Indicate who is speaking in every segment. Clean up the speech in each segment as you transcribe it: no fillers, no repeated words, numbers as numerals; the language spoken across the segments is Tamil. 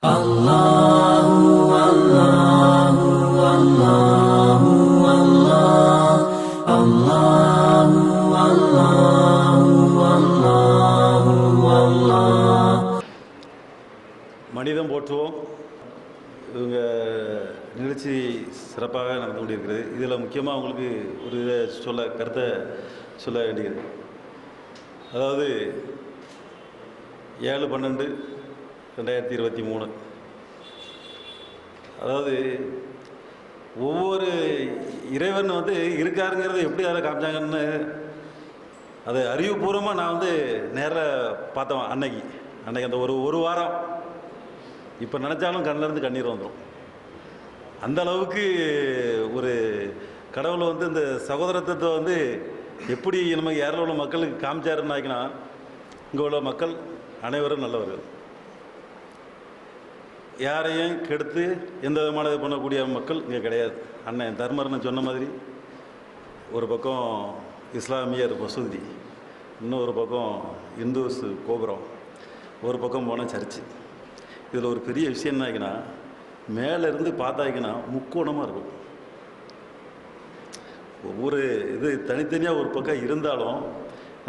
Speaker 1: Allahu Allahu Allahu Allah Allahu Allahu Allahu Allah.
Speaker 2: மனிதம் போற்றுவோம். இவங்க நிகழ்ச்சி சிறப்பாக நடந்து கொண்டிருக்கிறது. இதில் முக்கியமாக உங்களுக்கு ஒரு கருத்தை சொல்ல வேண்டியது. அதாவது 7/12/2023, அதாவது ஒவ்வொரு இறைவன் இருக்காருங்கிறத எப்படி அதை காமிச்சாங்கன்னு அது அறிவுபூர்வமாக நான் நேரில் பார்த்தேன். அன்னைக்கு அந்த ஒரு வாரம் இப்போ நினச்சாலும் கண்ணிலேருந்து கண்ணீர் வந்துடும். அந்த அளவுக்கு ஒரு கடவுளை இந்த சகோதரத்துவத்தை எப்படி நமக்கு யாரில் உள்ள மக்களுக்கு காமிச்சாருன்னாக்கினா, இங்கே உள்ள மக்கள் அனைவரும் நல்லவர்கள், யாரையும் கெடுத்து எந்த விதமான இது பண்ணக்கூடிய மக்கள் இங்கே கிடையாது. அண்ணன் தர்மர்னு சொன்ன மாதிரி ஒரு பக்கம் இஸ்லாமியர் மசூதி, இன்னொரு பக்கம் இந்துஸ் கோபுரம், ஒரு பக்கம் போனால் சர்ச்சு. இதில் ஒரு பெரிய விஷயம் என்னாக்கினா, மேலேருந்து பார்த்தாக்கினா முக்கோணமாக இருக்கும். ஒவ்வொரு இது தனித்தனியாக ஒரு பக்கம் இருந்தாலும்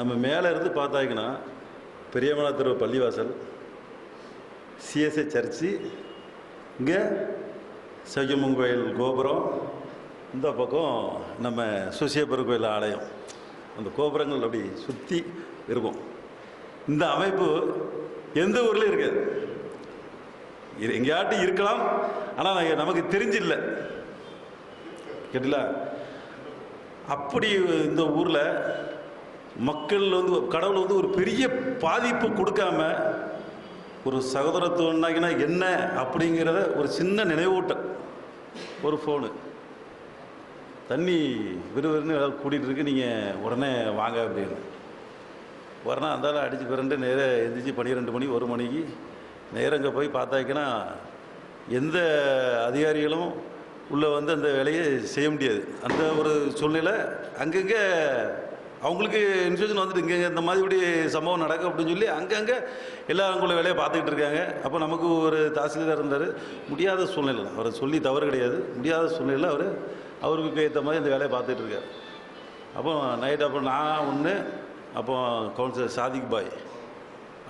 Speaker 2: நம்ம மேலே இருந்து பார்த்தாக்கினா பெரியமலா தெரு பள்ளிவாசல், சிஎஸ்ஐ சர்ச்சு, இங்கே சையம்மன் கோயில் கோபுரம், இந்த பக்கம் நம்ம சுசியப்பர் கோயில் ஆலயம், அந்த கோபுரங்கள் அப்படி சுற்றி இருக்கும். இந்த அமைப்பு எந்த ஊர்லேயும் இருக்காது. எங்கேயாட்டும் இருக்கலாம், ஆனால் நமக்கு தெரிஞ்சில்லை. கேட்டீங்களா? அப்படி இந்த ஊரில் மக்கள் கடவுள் ஒரு பெரிய பாதிப்பு கொடுக்காம, ஒரு சகோதரத்துவம்னாக்கினா என்ன அப்படிங்கிறத ஒரு சின்ன நினைவூட்டல், ஒரு ஃபோனு, தண்ணி விறுவிறுன்னு ஏதாவது கூட்டிகிட்டு இருக்கு, நீங்கள் உடனே வாங்க அப்படின்னு வரனா அந்தாலும் அடித்து பிறண்டு நேராக எந்திரிச்சு 12 மணி 1 மணிக்கு நேரம் அங்கே போய் பார்த்தாக்கினா எந்த அதிகாரிகளும் உள்ளே அந்த வேலையை செய்ய முடியாது. அந்த ஒரு சூழ்நிலை அங்கங்கே அவங்களுக்கு இன்ஸ்ட்ரக்ஷன் இங்கே இந்த மாதிரி இப்படி சம்பவம் நடக்கும் அப்படின்னு சொல்லி அங்கங்கே எல்லாம் அவங்கள வேலையை பார்த்துக்கிட்டு இருக்காங்க. அப்போ நமக்கு ஒரு தாசில்தார் இருந்தார், முடியாத சூழ்நிலை, அவரை சொல்லி தவறு கிடையாது, முடியாத சூழ்நிலை அவருக்கு ஏற்ற மாதிரி இந்த வேலையை பார்த்துட்டு இருக்கார். அப்போ நைட்டு நான் ஒன்று, அப்போ கவுன்சிலர் சாதிக் பாய்,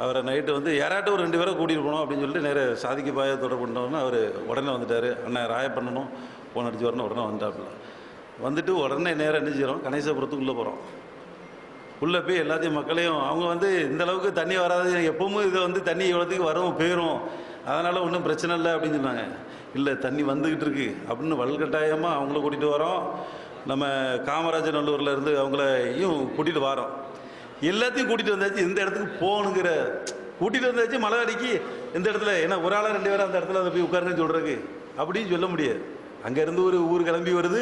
Speaker 2: அவரை நைட்டு யாராட்டும் ஒரு 2 பேரை கூட்டிகிட்டு போனோம் அப்படின்னு சொல்லிட்டு நேராக சாதிக்கு பாயை தொடர்பு பண்ணோன்னா அவர் உடனே வந்துட்டார். அண்ணன் ராய பண்ணணும், ஃபோன் அடித்து வரணும், உடனே வந்துட்டாப்புல. வந்துட்டு உடனே நேராக என்ன செய்கிறோம், கணேசபுரத்துக்குள்ளே போகிறோம். உள்ளே போய் எல்லாத்தையும் மக்களையும் அவங்க இந்த அளவுக்கு தண்ணி வராது, எப்பவும் இதை தண்ணி இவ்வளோத்துக்கு வரும் போயிடும், அதனால் ஒன்றும் பிரச்சனை இல்லை அப்படின்னு சொன்னாங்க. இல்லை, தண்ணி வந்துக்கிட்டு இருக்குது அப்படின்னு வலுக்கட்டாயமாக அவங்கள கூட்டிகிட்டு வரோம். நம்ம காமராஜர் நல்லூரில் இருந்து அவங்களையும் கூட்டிகிட்டு வரோம். எல்லாத்தையும் கூட்டிகிட்டு வந்தாச்சு. இந்த இடத்துக்கு போகணுங்கிற கூட்டிகிட்டு வந்தாச்சு. மழை அடிக்கி இந்த இடத்துல ஏன்னா ஒரு ஆளாக 2 பேரும் அந்த இடத்துல போய் உட்காருன்னு சொல்கிறதுக்கு அப்படின்னு சொல்ல முடியாது. அங்கேருந்து ஒரு ஊர் கிளம்பி வருது,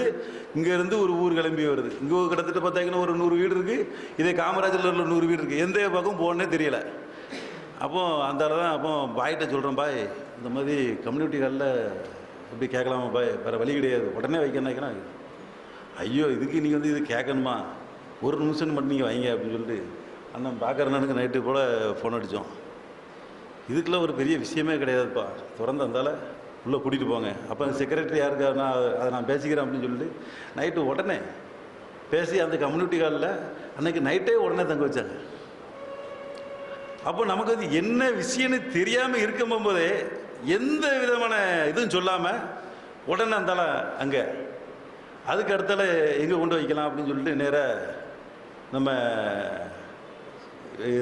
Speaker 2: இங்கேருந்து ஒரு ஊர் கிளம்பி வருது. இங்கே கிட்டத்தட்ட பார்த்தாங்கன்னா ஒரு 100 வீடு இருக்குது. இதே காமராஜரில் 100 வீடு இருக்குது. எந்த பக்கம் போகணுன்னே தெரியலை. அப்போ அந்த தான் அப்போ பாய்கிட்ட சொல்கிறேன், பாய் இந்த மாதிரி கம்யூனிட்டி ஹாலில் எப்படி கேட்கலாமா பாய், வேறு வழி கிடையாது, உடனே வைக்கணும்னா, ஐயோ இதுக்கு நீங்கள் இது கேட்கணுமா, ஒரு நிமிஷம் மட்டும் நீங்கள் வைங்க அப்படின்னு சொல்லிட்டு அண்ணன் பார்க்குறேன்னு நைட்டு போல் ஃபோன் அடித்தோம். இதுக்கெல்லாம் ஒரு பெரிய விஷயமே கிடையாதுப்பா, திறந்து அந்தால உள்ளே கூட்டிகிட்டு போங்க. அப்போ செக்ரட்டரி யாருக்கு அதை நான் பேசிக்கிறேன் அப்படின்னு சொல்லிட்டு நைட்டு உடனே பேசி அந்த கம்யூனிட்டி ஹாலில் அன்றைக்கி நைட்டே உடனே தங்க வச்சாங்க. அப்போ நமக்கு என்ன விஷயம்னு தெரியாமல் இருக்கும் போதே எந்த விதமான இதுவும் சொல்லாமல் உடனே அந்தால அங்கே அதுக்கு அடுத்தால எங்கே கொண்டு வைக்கலாம் அப்படின்னு சொல்லிட்டு நேராக நம்ம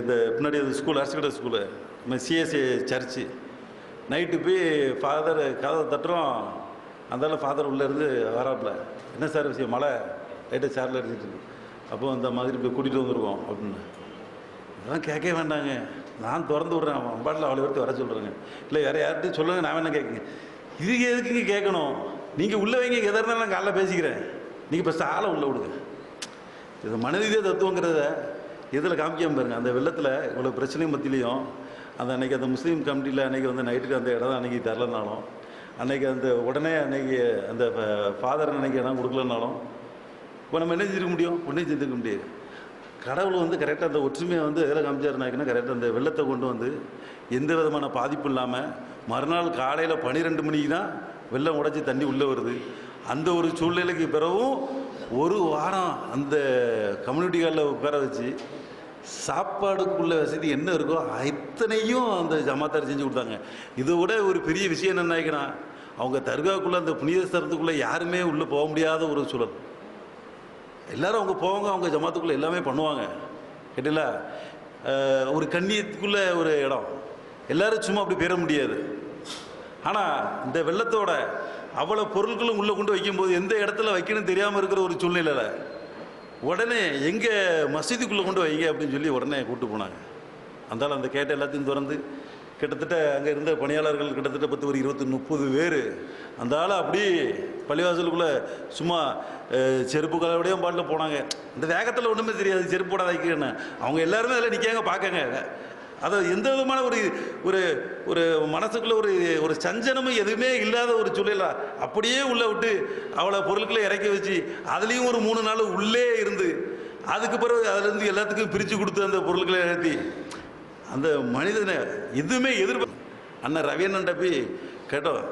Speaker 2: இந்த பின்னாடி ஸ்கூல் அரசுக்கிட்ட ஸ்கூலு, நம்ம சிஎஸ்ஐ சர்ச்சு, நைட்டு போய் ஃபாதர் கதவை தட்டுறோம். அந்தால ஃபாதர் உள்ளேருந்து வராப்பில், என்ன சார் விஷயம், மழை லைட்டாக சேரில் அடிச்சிட்டு இருக்கு, அப்போ இந்த மாதிரி போய் கூட்டிகிட்டு வந்துருக்கோம் அப்படின்னு. அதெல்லாம் கேட்க வேண்டாங்க, நான் திறந்து விட்றேன், அம்பாட்டில் அவ்வளோ பேர்த்து வர சொல்கிறேங்க. இல்லை வேறு யார்கிட்டையும் சொல்லுங்கள், நான் வேணா கேட்குங்க. இதுக்கு எதுக்குங்க கேட்கணும், நீங்கள் உள்ளே வைங்க, எதாக இருந்தாலும் நான் காலைல பேசிக்கிறேன், நீங்கள் ஃபஸ்ட்டு ஆளை உள்ளே விடுங்க. இது மனிதீய தத்துவங்கிறத இதில் காமிக்காமல் பாருங்கள். அந்த வெள்ளத்தில் இவ்வளோ பிரச்சனையும் மத்தியிலையும் அந்த அன்றைக்கி அந்த முஸ்லீம் கமிட்டியில் அன்றைக்கி நைட்டுக்கு அந்த இடம் அன்றைக்கி தரலனாலும், அன்றைக்கி அந்த உடனே அன்றைக்கி அந்த ஃபாதர் அன்றைக்கி இடம் கொடுக்கலனாலும் இப்போ நம்ம என்ன செஞ்சுருக்க முடியும், ஒன்றும் செஞ்சுருக்க முடியாது. கடவுள் கரெக்டாக அந்த ஒற்றுமையை எதில் காமிச்சாருனாக்கினா, கரெக்டாக அந்த வெள்ளத்தை கொண்டு எந்த விதமான பாதிப்பும் இல்லாமல் மறுநாள் காலையில் 12 மணிக்கு தான் வெள்ளம் உடைச்சி தண்ணி உள்ளே வருது. அந்த ஒரு சூழ்நிலைக்கு பிறகும் ஒரு வாரம் அந்த கம்யூனிட்டி ஹாலில் உட்கார வச்சு சாப்பாடுக்குள்ள வசதி என்ன இருக்கோ அத்தனையும் அந்த ஜமாத்தார் செஞ்சு கொடுத்தாங்க. இதை விட ஒரு பெரிய விஷயம் என்ன நினைக்கிறேன், அவங்க தர்காவுக்குள்ளே அந்த புனித ஸ்தலத்துக்குள்ளே யாருமே உள்ளே போக முடியாத ஒரு சூழல். எல்லோரும் அவங்க போவாங்க, அவங்க ஜமாத்துக்குள்ளே எல்லாமே பண்ணுவாங்க. கேட்டீங்களா, ஒரு கண்ணியத்துக்குள்ளே ஒரு இடம், எல்லோரும் சும்மா அப்படி பெற முடியாது. ஆனால் இந்த வெள்ளத்தோட அவ்வளோ பொருட்களும் உள்ளே கொண்டு வைக்கும்போது எந்த இடத்துல வைக்கணும்னு தெரியாமல் இருக்கிற ஒரு சூழ்நிலையில் உடனே எங்கே மசீதுக்குள்ளே கொண்டு வைங்க அப்படின்னு சொல்லி உடனே கூப்பிட்டு போனாங்க. அந்தாலும் அந்த கேட்ட எல்லாத்தையும் திறந்து கிட்டத்தட்ட அங்கே இருந்த பணியாளர்கள் கிட்டத்தட்ட 10 ஒரு 20 30 பேர் அந்த ஆளை அப்படி பள்ளிவாசலுக்குள்ளே சும்மா செருப்பு கலவடையும் பாட்டில் போனாங்க. இந்த வேகத்தில் ஒன்றுமே தெரியாது, செருப்பு போடாத வைக்கிறேன்னு. அவங்க எல்லாருமே அதில் நிற்காங்க பார்க்கங்க. அதை எந்த விதமான ஒரு ஒரு ஒரு மனசுக்குள்ளே ஒரு சஞ்சனமும் எதுவுமே இல்லாத ஒரு சூழலா அப்படியே உள்ளே விட்டு அவளை பொருட்களை இறக்கி வச்சு அதுலேயும் ஒரு 3 நாள் உள்ளே இருந்து அதுக்கு பிறகு அதுலேருந்து எல்லாத்துக்கும் பிரித்து கொடுத்து அந்த பொருட்களை இறத்தி அந்த மனிதனை எதுவுமே அண்ணன் ரவியண்ணன்ட்ட போய் கேட்டோம்.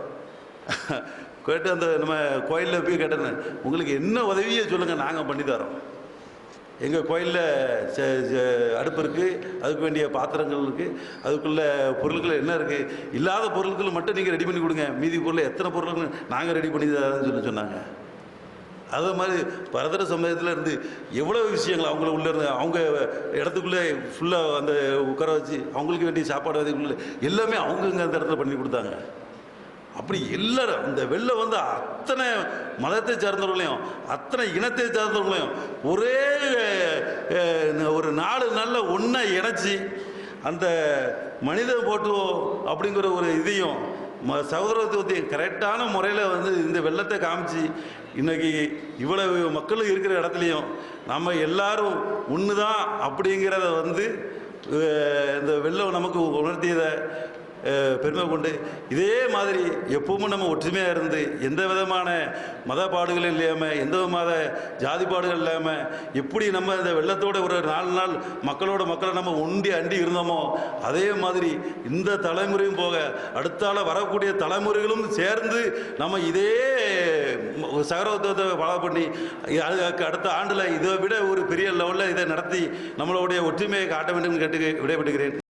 Speaker 2: கேட்டு அந்த நம்ம கோயிலில் போய் கேட்டேன்னு, உங்களுக்கு என்ன உதவியை சொல்லுங்கள், நாங்கள் பண்ணி தரோம். எங்கள் கோயிலில் அடுப்பு இருக்குது, அதுக்கு வேண்டிய பாத்திரங்கள் இருக்குது, அதுக்குள்ள பொருட்கள் என்ன இருக்குது, இல்லாத பொருட்கள் மட்டும் நீங்கள் ரெடி பண்ணி கொடுங்க, மீதி பொருள் எத்தனை பொருட்கள் நாங்கள் ரெடி பண்ணி தரோன்னு சொன்னாங்க. அதே மாதிரி பரதர சமயத்தில் இருந்து எவ்வளோ விஷயங்கள் அவங்கள உள்ளே இருந்து அவங்க இடத்துக்குள்ளே ஃபுல்லாக அந்த உட்கார வச்சு அவங்களுக்கு வேண்டிய சாப்பாடு வசதிக்குள்ளே எல்லாமே அவங்கங்க அந்த இடத்துல பண்ணி கொடுத்தாங்க. அப்படி எல்லாரும் இந்த வெள்ளம் வந்து அத்தனை மதத்தை சார்ந்தவர்களையும் அத்தனை இனத்தை சார்ந்தவர்களையும் ஒரே ஒரு 4 நாளில் ஒன்றா இணைச்சி அந்த மனித போட்டுவோம் அப்படிங்கிற ஒரு இதையும் சகோதரத்துவத்தையும் கரெக்டான முறையில் வந்து இந்த வெள்ளத்தை காமிச்சு இன்றைக்கி இவ்வளவு மக்களும் இருக்கிற இடத்துலையும் நம்ம எல்லாரும் ஒன்று தான் அப்படிங்கிறத வந்து இந்த வெள்ளம் நமக்கு உணர்த்தியதை பெருமை கொண்டு இதே மாதிரி எப்பவுமே நம்ம ஒற்றுமையாக இருந்து எந்த விதமான மதப்பாடுகள் இல்லாமல் எந்த விதமான ஜாதிப்பாடுகள் இல்லாமல் எப்படி நம்ம இந்த வெள்ளத்தோட ஒரு 4 நாள் மக்களை நம்ம அண்டி இருந்தோமோ அதே மாதிரி இந்த தலைமுறையும் போக அடுத்தால வரக்கூடிய தலைமுறைகளும் சேர்ந்து நம்ம இதே சகோதரத்துவத்தை ஃபாலோ பண்ணி அடுத்த ஆண்டில் இதை விட ஒரு பெரிய லெவலில் இதை நடத்தி நம்மளுடைய ஒற்றுமையை காட்ட வேண்டும் கேட்டு விடைபெற்றுகிறேன்.